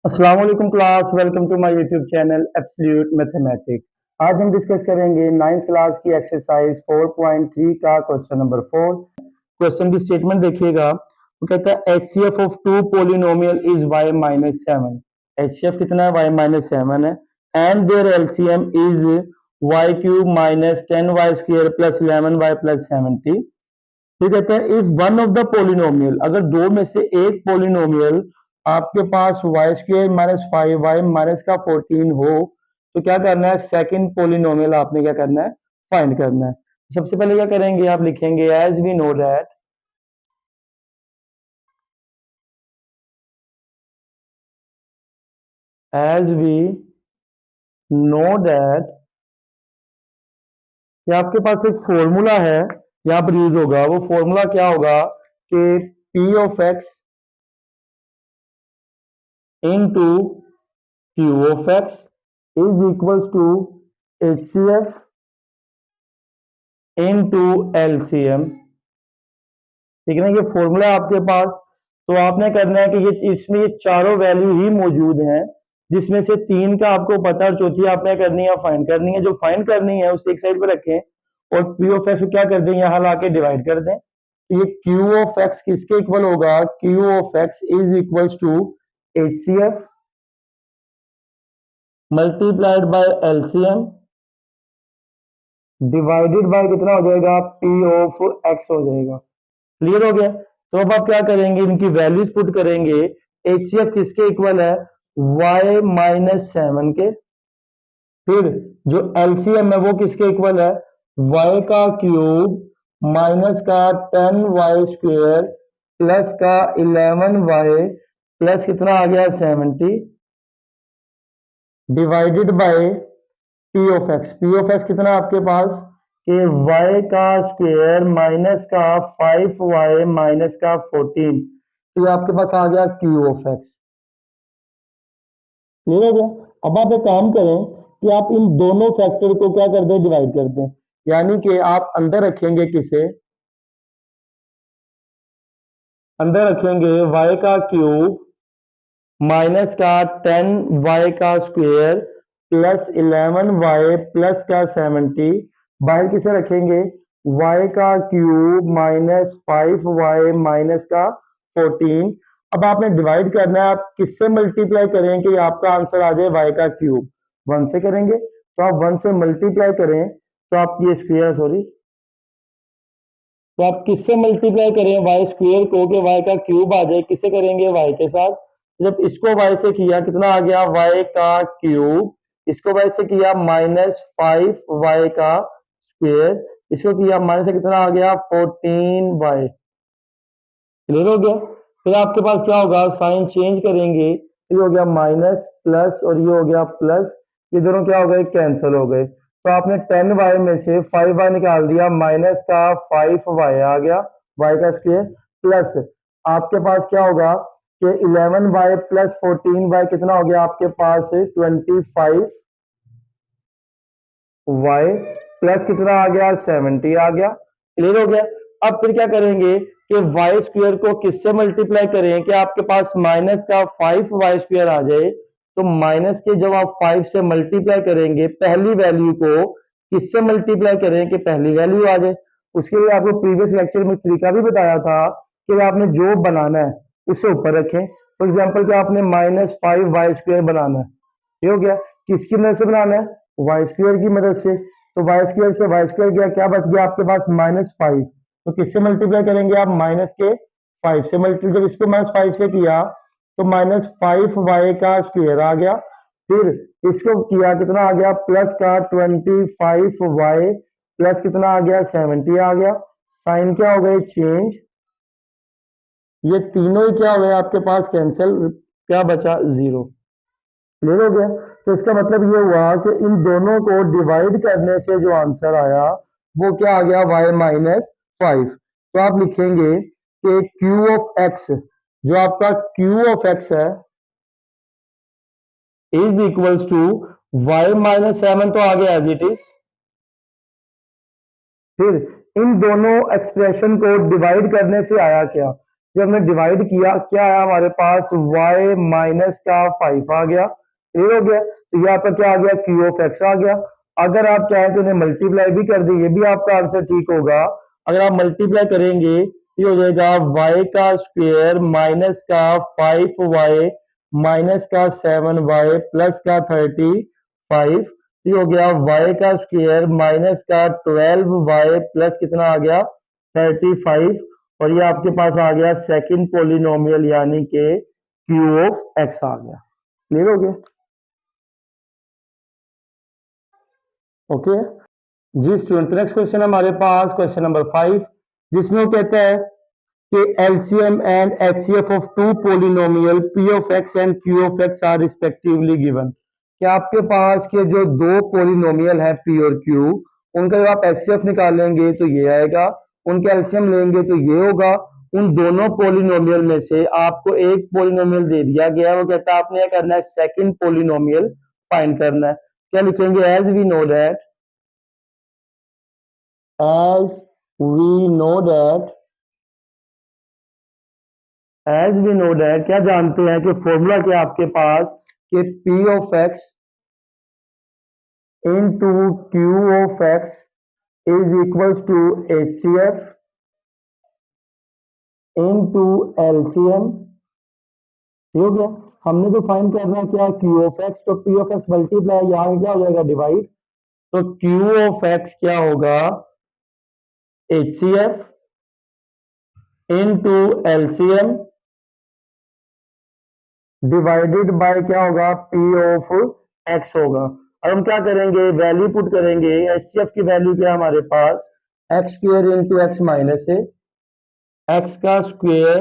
अस्सलाम वालेकुम class, welcome to my YouTube channel absolute mathematics. आज हम डिस्कस करेंगे 9th क्लास की एक्सरसाइज 4.3 का क्वेश्चन नंबर 4। क्वेश्चन की स्टेटमेंट देखिएगा। वो कहता है HCF of two polynomial is y minus 7। HCF कितना है? y माइनस 7 है। And their LCM is y cube minus 10y square plus 11y plus 70। फिर कहते हैं if one of the polynomial, अगर दो में से एक पोलिनोमियल आपके पास y square minus 5y minus का 14 हो, तो क्या करना है? सेकंड पोलिनोमियल आपने क्या करना है? फाइंड करना है। सबसे पहले क्या करेंगे? आप लिखेंगे as we know that, as we know that, ये आपके पास एक फॉर्मूला है यहाँ पर यूज होगा। वो फॉर्मूला क्या होगा कि P of x into Q of x is equals to HCF into LCM। ठीक है ना? ये फॉर्मूला आपके पास। तो आपने करना है कि ये इसमें ये चारों वैल्यू ही मौजूद हैं, जिसमें से तीन का आपको पता है और चौथी आपने करनी है, फाइंड करनी है। जो फाइंड करनी है उसे एक साइड पर रखें और P of x को क्या कर दें? यहाँ ला के डिवाइड कर दें। तो ये Q of x किसके इक्वल होगा? Q of x is equals to HCF multiplied by LCM divided by कितना हो जाएगा? P ऑफ x हो जाएगा। क्लियर हो गया? तो अब आप क्या करेंगे? इनकी वैल्यूज पुट करेंगे। HCF किसके इक्वल है? y माइनस 7 के। फिर जो LCM है वो किसके इक्वल है? y का क्यूब माइनस का 10y स्क्वेयर प्लस का 11y प्लस कितना आ गया? 70 divided by P of x. P of x कितना आपके पास? कि y का स्क्वायर माइनस का 5y माइनस का 14। तो ये आपके पास आ गया Q ऑफ एक्स। क्लियर हो गया? अब आप एक काम करें कि आप इन दोनों फैक्टर को क्या कर दें? डिवाइड कर दें। यानी कि आप अंदर रखेंगे किसे? अंदर रखेंगे y का क्यूब माइनस का 10y का स्क्वायर प्लस 11y प्लस का 70। बाहर किसे रखेंगे? y का क्यूब माइनस 5y माइनस का 14। अब आपने डिवाइड करना है। आप किससे मल्टीप्लाई करें कि आपका आंसर आ जाए y का क्यूब? 1 से करेंगे। तो आप 1 से मल्टीप्लाई करें तो आप ये स्क्वायर, सॉरी, तो आप किससे मल्टीप्लाई करें वाई स्क्वेयर को कि वाई का क्यूब आ जाए? किससे करेंगे? वाई के साथ। जब इसको वाई से किया कितना आ गया? वाई का क्यूब। इसको वाई से किया माइनस 5y का स्क्वेयर। इसको किया माइनस से कितना आ गया? 14y। क्लियर हो गया? फिर आपके पास क्या होगा? साइन चेंज करेंगे। ये हो गया माइनस प्लस और ये हो गया प्लस। ये दोनों क्या हो गए? कैंसिल हो गए। तो आपने 10y में से 5y निकाल दिया, माइनस का 5y आ गया y का स्क्वायर प्लस आपके पास क्या होगा कि 11y प्लस 14y कितना हो गया आपके पास? 25y प्लस कितना आ गया? 70 आ गया। क्लियर हो गया? अब फिर क्या करेंगे कि वाई स्क्वायर को किससे मल्टीप्लाई करें कि आपके पास माइनस का 5y स्क्वायर आ जाए। तो माइनस के जब आप 5 से मल्टीप्लाई करेंगे पहली वैल्यू को किससे मल्टीप्लाई करें कि पहली वैल्यू आ जाए। उसके लिए आपको प्रीवियस लेक्चर में तरीका भी बताया था कि आपने जो बनाना है उसे ऊपर रखें। फॉर एग्जाम्पल कि आपने माइनस 5y स्क्वायर बनाना है। ये हो गया। किसकी मदद से बनाना है? वाई स्क्वायर की मदद से। तो वाई स्क्वायर से वाई स्क्वायर गया, क्या बच गया आपके पास? माइनस 5। तो किससे मल्टीप्लाई करेंगे आप? माइनस के 5 से मल्टीप्लाई। जब इसको माइनस 5 से किया तो माइनस 5y का स्क्वायर आ गया। फिर इसको किया कितना आ गया? प्लस का 25y प्लस कितना आ गया? 70 आ गया। साइन क्या हो गए? चेंज। ये तीनों ही क्या हो गए आपके पास? कैंसिल। क्या बचा? 0। क्लियर हो गया? तो इसका मतलब ये हुआ कि इन दोनों को डिवाइड करने से जो आंसर आया वो क्या आ गया? y minus 5। तो आप लिखेंगे कि q ऑफ x, जो आपका q ऑफ x है, is equals to y minus 7। तो आ गया एज इट इज। फिर इन दोनों एक्सप्रेशन को डिवाइड करने से आया क्या? जब हमने डिवाइड किया क्या आया हमारे पास y माइनस का 5 आ गया, क्लियर हो गया। तो यहाँ पर क्या आ गया, q ऑफ x आ गया। अगर आप चाहें तो इन्हें मल्टीप्लाई भी कर दें, ये भी आपका आंसर ठीक होगा। अगर आप मल्टीप्लाई करेंगे ये हो जाएगा y का स्क्वायर माइनस का 5y माइनस का 7y प्लस का 35, ये हो गया y का स्क्वायर माइनस का 12y प्लस कितना आ गया 35, और ये आपके पास आ गया सेकंड पोलिनोमियल यानी कि q ऑफ x आ गया। क्लियर हो गया? ओके जी स्टूडेंट, नेक्स्ट क्वेश्चन हमारे पास क्वेश्चन नंबर 5, जिसमें वो कहता है कि LCM and HCF of two polynomial P of x and Q of x are respectively given. क्या आपके पास के जो दो पोलिनोमियल है P और Q, उनका जब आप HCF निकालेंगे तो ये आएगा, उनके LCM लेंगे तो ये होगा। उन दोनों पोलिनोमियल में से आपको एक पोलिनोमियल दे दिया गया, वो कहता है आपने क्या करना है, सेकंड पोलिनोमियल फाइंड करना है। क्या लिखेंगे, as we know that, as we know that क्या जानते हैं कि फॉर्मूला क्या आपके पास कि P of x into Q of x is equals to HCF into LCM। हो गया, हमने तो फाइंड करना है क्या, Q ऑफ x, तो P ऑफ x मल्टीप्लाई यहाँ क्या हो जाएगा, डिवाइड। तो Q ऑफ x क्या होगा, HCF into LCM divided bye क्या होगा, P ऑफ x होगा। और हम क्या करेंगे, वैल्यू पुट करेंगे। HCF की वैल्यू क्या है हमारे पास, x square into x minus a, x का square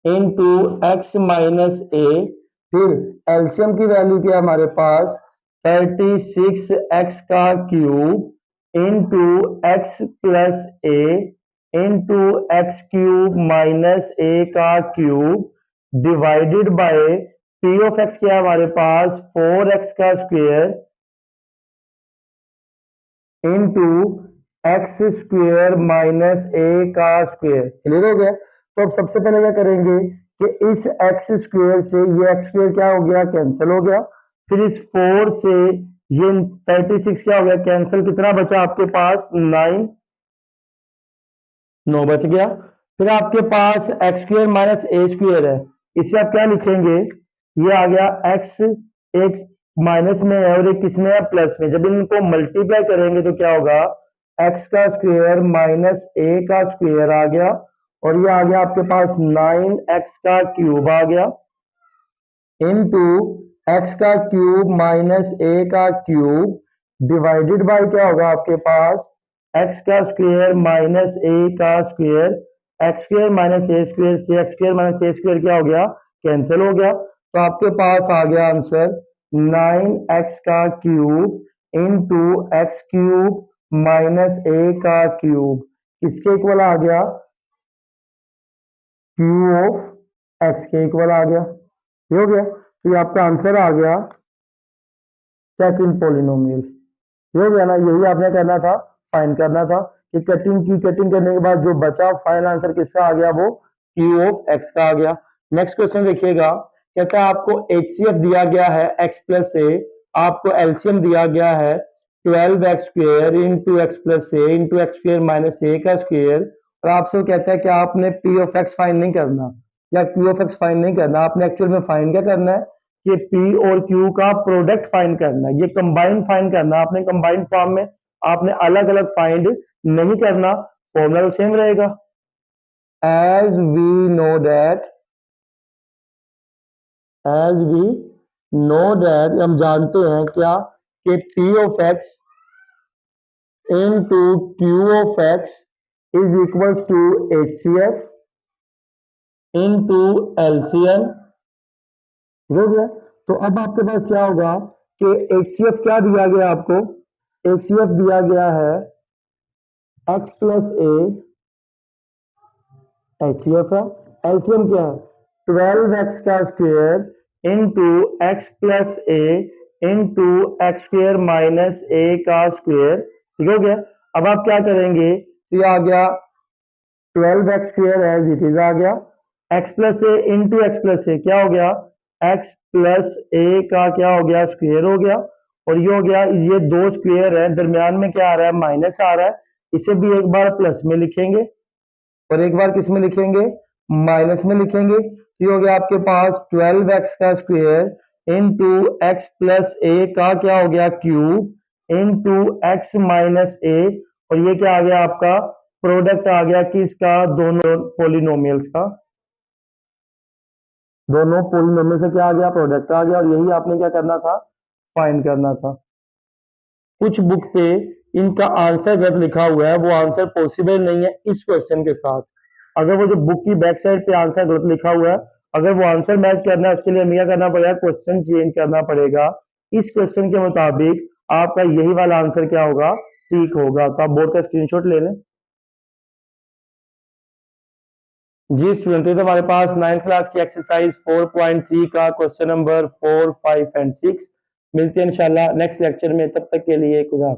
into x minus a. फिर एलसीएम की वैल्यू क्या है हमारे पास, 36 एक्स का cube into x plus a into x cube minus a का cube divided by p of x क्या है हमारे पास, 4x का square into x square minus a का स्क्वेयर। क्लियर हो गया? तो अब सबसे पहले क्या करेंगे कि इस एक्स स्क्वेयर से ये एक्स स्क्वेयर क्या हो गया, कैंसिल हो गया। फिर इस 4 से ये 36 क्या हो गया, कैंसिल। कितना बचा आपके पास, 9 बच गया। फिर आपके पास एक्स स्क्वेयर माइनस ए स्क्वेयर है, इसे आप क्या लिखेंगे, ये आ गया एक्स, एक माइनस में है और एक किसमें है, प्लस में। जब इनको मल्टीप्लाई करेंगे तो क्या होगा, एक्स का स्क्वेयर माइनस ए का स्क्वेयर आ गया, और ये आ गया आपके पास 9x का क्यूब आ गया इनटू एक्स का क्यूब माइनस ए का क्यूब डिवाइडेड बाय क्या होगा आपके पास, एक्स का स्क्वेयर माइनस ए का स्क्वेयर। एक्स स्क्वेयर माइनस ए स्क्वेयर से एक्स स्क्वेयर माइनस ए स्क्वेयर क्या हो गया, कैंसिल हो गया। तो आपके पास आ गया आंसर 9x का cube into x cube minus a का क्यूब, किसके इक्वल आ गया, क्यू ऑफ एक्स के इक्वल आ गया। ये हो गया, तो ये आपका आंसर आ गया सेकंड पोलिनोमियल। ये हो गया ना, यही आपने करना था, फाइंड करना था कि कटिंग करने के बाद जो बचा फाइनल आंसर किसका आ गया, वो क्यू ऑफ एक्स का आ गया। नेक्स्ट क्वेश्चन देखिएगा, कहता है आपको HCF दिया गया है x प्लस ए, आपको LCM दिया गया है 12x square into x plus a into x square minus a का स्क्वेयर, और आपसे कहता है कि आपने P ऑफ x फाइंड नहीं करना या Q ऑफ x फाइंड नहीं करना, आपने एक्चुअल में फाइंड क्या करना है कि P और Q का प्रोडक्ट फाइंड करना है, ये कंबाइंड फाइंड करना है। आपने कंबाइंड फॉर्म में आपने अलग अलग फाइंड नहीं करना, फॉर्मूला तो सेम रहेगा। एज वी नो दैट हम जानते हैं क्या कि P of x into Q of x is equal to HCF into LCM। हो गया, तो अब आपके पास क्या होगा कि HCF क्या दिया गया आपको, HCF दिया गया है x प्लस ए, HCF है। LCM क्या है, 12x का square into x plus a into x square minus a का स्क्वेयर। ठीक हो गया, अब आप क्या करेंगे, तो ये आ गया 12x square as it is आ गया, x plus a into x plus a क्या हो गया, एक्स प्लस ए का क्या हो गया, स्क्वायर हो गया। और ये हो गया, ये दो स्क्वायर है, दरमियान में क्या आ रहा है, माइनस आ रहा है, इसे भी एक बार प्लस में लिखेंगे और एक बार किस में लिखेंगे, माइनस में लिखेंगे। ये हो गया आपके पास 12x का स्क्वायर इंटू एक्स प्लस ए का क्या हो गया, क्यूब इंटू एक्स माइनस ए। और ये क्या आ गया आपका, प्रोडक्ट आ गया किसका, दोनों पोलिनोमियल्स का, दोनों पोलिनोमियल से क्या आ गया, प्रोडक्ट आ गया। और यही आपने क्या करना था, फाइंड करना था। कुछ बुक पे इनका आंसर गलत लिखा हुआ है, वो आंसर पॉसिबल नहीं है इस क्वेश्चन के साथ। अगर वो जो बुक की बैक साइड पे आंसर गलत लिखा हुआ है, अगर वो आंसर मैच करना है उसके लिए हमें क्या करना पड़ेगा, क्वेश्चन चेंज करना पड़ेगा। इस क्वेश्चन के मुताबिक आपका यही वाला आंसर क्या होगा, ठीक होगा। तो आप बोर्ड का स्क्रीनशॉट ले लें। जी स्टूडेंट, तो हमारे पास 9th क्लास की एक्सरसाइज 4.3 का क्वेश्चन नंबर 4, 5 एंड 6 मिलते हैं इंशाल्लाह नेक्स्ट लेक्चर में। तब तक के लिए खुदा।